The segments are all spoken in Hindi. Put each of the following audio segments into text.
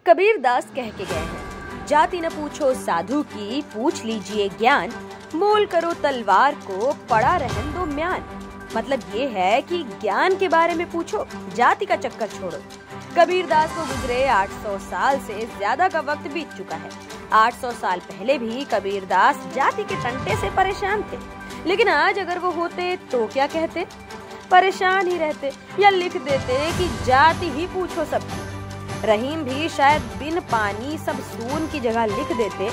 कबीर दास कह के गए हैं, जाति न पूछो साधु की, पूछ लीजिए ज्ञान, मोल करो तलवार को, पड़ा रहन दो म्यान। मतलब ये है कि ज्ञान के बारे में पूछो, जाति का चक्कर छोड़ो। कबीर दास को गुजरे 800 साल से ज्यादा का वक्त बीत चुका है। 800 साल पहले भी कबीर दास जाति के टंटे से परेशान थे, लेकिन आज अगर वो होते तो क्या कहते? परेशान ही रहते या लिख देते कि जाति ही पूछो सबकी। रहीम भी शायद बिन पानी सब सून की जगह लिख देते,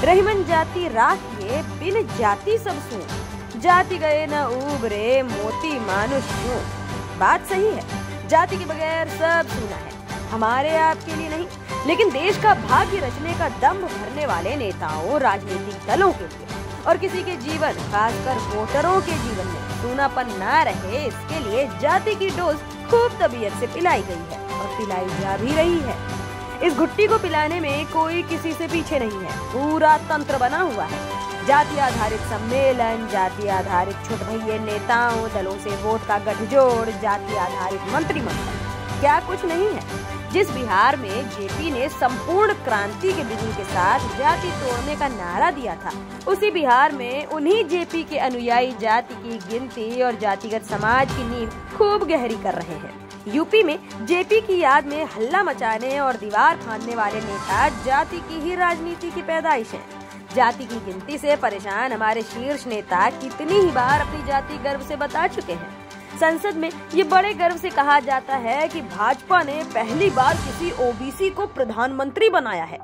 रहीमन जाति राखिए बिन जाति सब सून, जाति गए न उबरे मोती मानुष यूं। बात सही है, जाति के बगैर सब सूना है, हमारे आपके लिए नहीं, लेकिन देश का भाग्य रचने का दम्भ भरने वाले नेताओं, राजनीतिक दलों के लिए और किसी के जीवन, खासकर वोटरों के जीवन में सूनापन ना रहे, इसके लिए जाति की डोज खूब तबीयत से पिलाई गई है और पिलाई जा भी रही है। इस घुट्टी को पिलाने में कोई किसी से पीछे नहीं है, पूरा तंत्र बना हुआ है। जाति आधारित सम्मेलन, जाति आधारित छोट भैये नेताओं, दलों से वोट का गठजोड़, जाति आधारित मंत्रिमंडल, क्या कुछ नहीं है। जिस बिहार में जेपी ने संपूर्ण क्रांति के बिगुल के साथ जाति तोड़ने का नारा दिया था, उसी बिहार में उन्हीं जेपी के अनुयायी जाति की गिनती और जातिगत समाज की नींव खूब गहरी कर रहे हैं। यूपी में जेपी की याद में हल्ला मचाने और दीवार फाड़ने वाले नेता जाति की ही राजनीति की पैदाइश है। जाति की गिनती से परेशान हमारे शीर्ष नेता कितनी ही बार अपनी जाति गर्व से बता चुके हैं। संसद में ये बड़े गर्व से कहा जाता है कि भाजपा ने पहली बार किसी ओबीसी को प्रधानमंत्री बनाया है।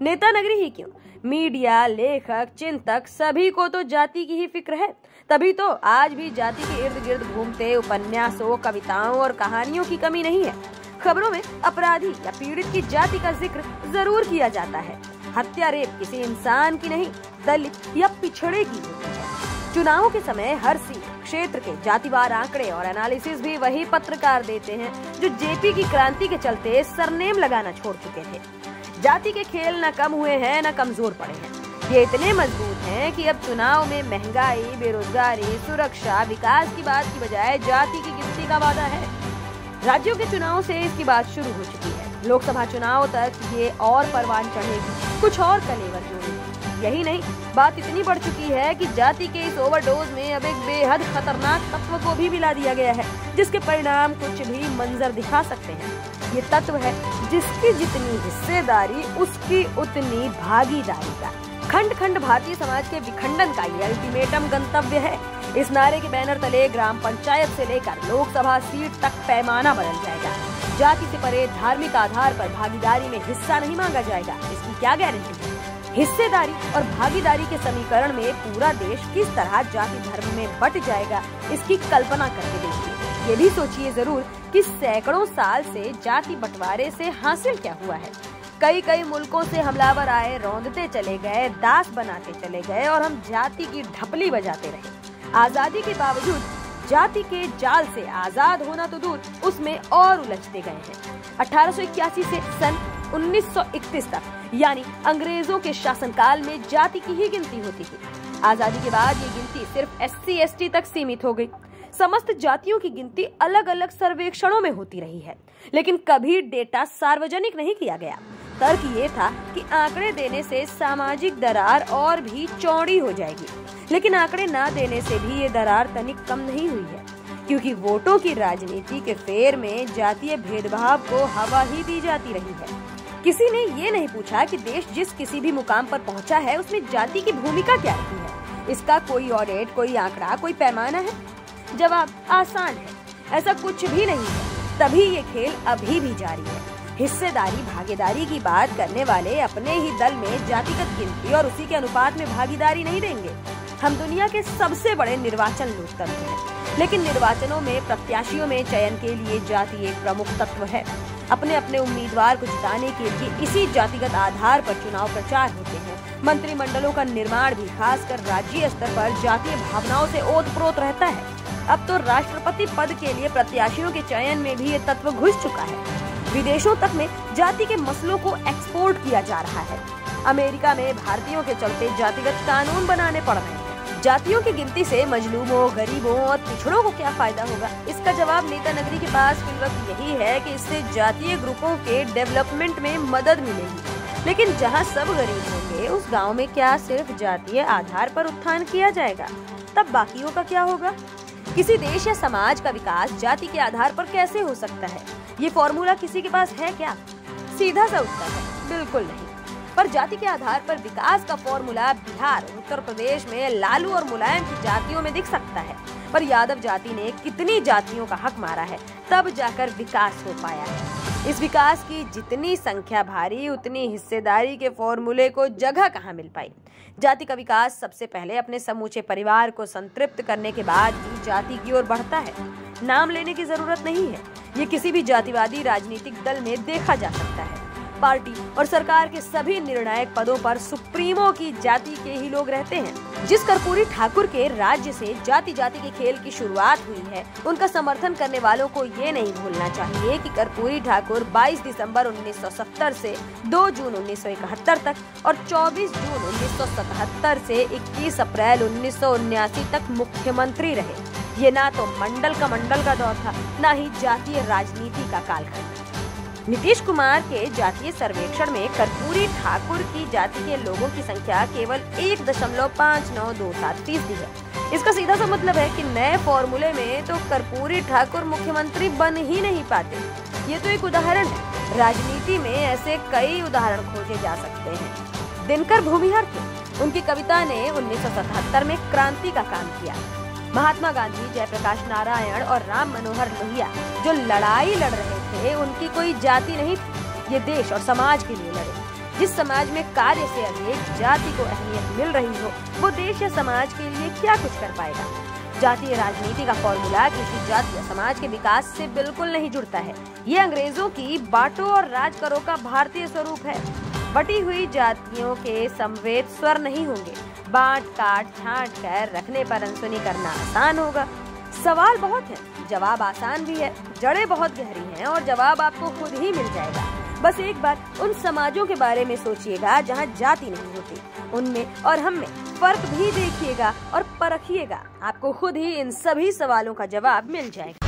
नेता नगरी ही क्यों, मीडिया, लेखक, चिंतक सभी को तो जाति की ही फिक्र है। तभी तो आज भी जाति के इर्द गिर्द घूमते उपन्यासों, कविताओं और कहानियों की कमी नहीं है। खबरों में अपराधी या पीड़ित की जाति का जिक्र जरूर किया जाता है। हत्या, रेप किसी इंसान की नहीं, दलित या पिछड़े की होती है। चुनावों के समय हर सीट, क्षेत्र के जातिवार आंकड़े और एनालिसिस भी वही पत्रकार देते हैं जो जेपी की क्रांति के चलते सरनेम लगाना छोड़ चुके थे। जाति के खेल न कम हुए हैं न कमजोर पड़े हैं, ये इतने मजबूत हैं कि अब चुनाव में महंगाई, बेरोजगारी, सुरक्षा, विकास की बात की बजाय जाति की गिनती का वादा है। राज्यों के चुनाव से इसकी बात शुरू हो चुकी है। लोकसभा चुनाव तक ये और परवान चढ़ेगी, कुछ और कलेवर जोड़ेगी। यही नहीं, बात इतनी बढ़ चुकी है कि जाति के इस ओवरडोज में अब एक बेहद खतरनाक तत्व को भी मिला दिया गया है, जिसके परिणाम कुछ भी मंजर दिखा सकते हैं। ये तत्व है जिसकी जितनी हिस्सेदारी उसकी उतनी भागीदारी का। खंड खंड भारतीय समाज के विखंडन का ये अल्टीमेटम गंतव्य है। इस नारे के बैनर तले ग्राम पंचायत से लेकर लोकसभा सीट तक पैमाना बदल जाएगा। जाति से परे धार्मिक आधार पर भागीदारी में हिस्सा नहीं मांगा जाएगा, इसकी क्या गारंटी है? हिस्सेदारी और भागीदारी के समीकरण में पूरा देश किस तरह जाति धर्म में बट जाएगा, इसकी कल्पना करके देखिए। ये भी सोचिए जरूर कि सैकड़ों साल से जाति बंटवारे से हासिल क्या हुआ है। कई मुल्कों से हमलावर आए, रौंदते चले गए, दास बनाते चले गए और हम जाति की ढपली बजाते रहे। आजादी के बावजूद जाति के जाल से आजाद होना तो दूर, उसमें और उलझते गए हैं। 1881 से सन 1931 तक, यानी अंग्रेजों के शासनकाल में जाति की ही गिनती होती थी। आजादी के बाद ये गिनती सिर्फ SC ST तक सीमित हो गई। समस्त जातियों की गिनती अलग अलग सर्वेक्षणों में होती रही है, लेकिन कभी डेटा सार्वजनिक नहीं किया गया। तर्क ये था कि आंकड़े देने से सामाजिक दरार और भी चौड़ी हो जाएगी, लेकिन आंकड़े ना देने से भी ये दरार तनिक कम नहीं हुई है, क्योंकि वोटों की राजनीति के फेर में जातीय भेदभाव को हवा ही दी जाती रही है। किसी ने ये नहीं पूछा कि देश जिस किसी भी मुकाम पर पहुंचा है, उसमें जाति की भूमिका क्या रही है। इसका कोई ऑडिट, कोई आंकड़ा, कोई पैमाना है? जवाब आसान है, ऐसा कुछ भी नहीं है। तभी ये खेल अभी भी जारी है। हिस्सेदारी, भागीदारी की बात करने वाले अपने ही दल में जातिगत गिनती और उसी के अनुपात में भागीदारी नहीं देंगे। हम दुनिया के सबसे बड़े निर्वाचन लोकतंत्र हैं, लेकिन निर्वाचनों में प्रत्याशियों में चयन के लिए जाति एक प्रमुख तत्व है। अपने अपने उम्मीदवार को जिताने के लिए इसी जातिगत आधार पर चुनाव प्रचार होते हैं। मंत्रिमंडलों का निर्माण भी खासकर राज्य स्तर पर जातीय भावनाओं से ओतप्रोत रहता है। अब तो राष्ट्रपति पद के लिए प्रत्याशियों के चयन में भी ये तत्व घुस चुका है। विदेशों तक में जाति के मसलों को एक्सपोर्ट किया जा रहा है। अमेरिका में भारतीयों के चलते जातिगत कानून बनाने पड़ रहे हैं। जातियों की गिनती से मजलूमों, गरीबों और पिछड़ों को क्या फायदा होगा? इसका जवाब नेता नगरी के पास फिलवक्त यही है कि इससे जातीय ग्रुपों के डेवलपमेंट में मदद मिलेगी। लेकिन जहां सब गरीब होंगे उस गांव में क्या सिर्फ जातीय आधार पर उत्थान किया जाएगा? तब बाकियों का क्या होगा? किसी देश या समाज का विकास जाति के आधार पर कैसे हो सकता है? ये फॉर्मूला किसी के पास है क्या? सीधा सा उत्तर है, बिल्कुल नहीं। पर जाति के आधार पर विकास का फॉर्मूला बिहार, उत्तर प्रदेश में लालू और मुलायम की जातियों में दिख सकता है, पर यादव जाति ने कितनी जातियों का हक मारा है, तब जाकर विकास हो पाया है। इस विकास की जितनी संख्या भारी, उतनी हिस्सेदारी के फॉर्मूले को जगह कहाँ मिल पाई? जाति का विकास सबसे पहले अपने समूचे परिवार को संतृप्त करने के बाद ही जाति की ओर बढ़ता है। नाम लेने की जरूरत नहीं है, ये किसी भी जातिवादी राजनीतिक दल में देखा जा सकता है। पार्टी और सरकार के सभी निर्णायक पदों पर सुप्रीमो की जाति के ही लोग रहते हैं। जिस कर्पूरी ठाकुर के राज्य से जाति जाति के खेल की शुरुआत हुई है, उनका समर्थन करने वालों को ये नहीं भूलना चाहिए कि कर्पूरी ठाकुर 22 दिसंबर 1970 से 2 जून 1971 तक और 24 जून 1977 से 21 अप्रैल 1979 तक मुख्यमंत्री रहे। ये ना तो मंडल का दौर था, ना ही जातीय राजनीति का कालखंड। नीतीश कुमार के जातीय सर्वेक्षण में कर्पूरी ठाकुर की जाति के लोगों की संख्या केवल 1.5927% है। इसका सीधा सा मतलब है कि नए फॉर्मूले में तो कर्पूरी ठाकुर मुख्यमंत्री बन ही नहीं पाते। ये तो एक उदाहरण है, राजनीति में ऐसे कई उदाहरण खोजे जा सकते हैं। दिनकर भूमिहार थे, उनकी कविता ने 1977 में क्रांति का काम किया। महात्मा गांधी, जयप्रकाश नारायण और राम मनोहर लोहिया जो लड़ाई लड़ रहे थे, उनकी कोई जाति नहीं थी, ये देश और समाज के लिए लड़े। जिस समाज में कार्य से अधिक जाति को अहमियत मिल रही हो, वो देश या समाज के लिए क्या कुछ कर पाएगा? जातीय राजनीति का फॉर्मूला किसी जाति या समाज के विकास से बिल्कुल नहीं जुड़ता है। ये अंग्रेजों की बांटो और राज करो का भारतीय स्वरूप है। बटी हुई जातियों के समवेत स्वर नहीं होंगे। बांट काट छांट कर रखने पर अनसुनी करना आसान होगा। सवाल बहुत है, जवाब आसान भी है। जड़ें बहुत गहरी हैं और जवाब आपको खुद ही मिल जाएगा। बस एक बार उन समाजों के बारे में सोचिएगा जहां जाति नहीं होती, उनमें और हम में फर्क भी देखिएगा और परखिएगा। आपको खुद ही इन सभी सवालों का जवाब मिल जाएगा।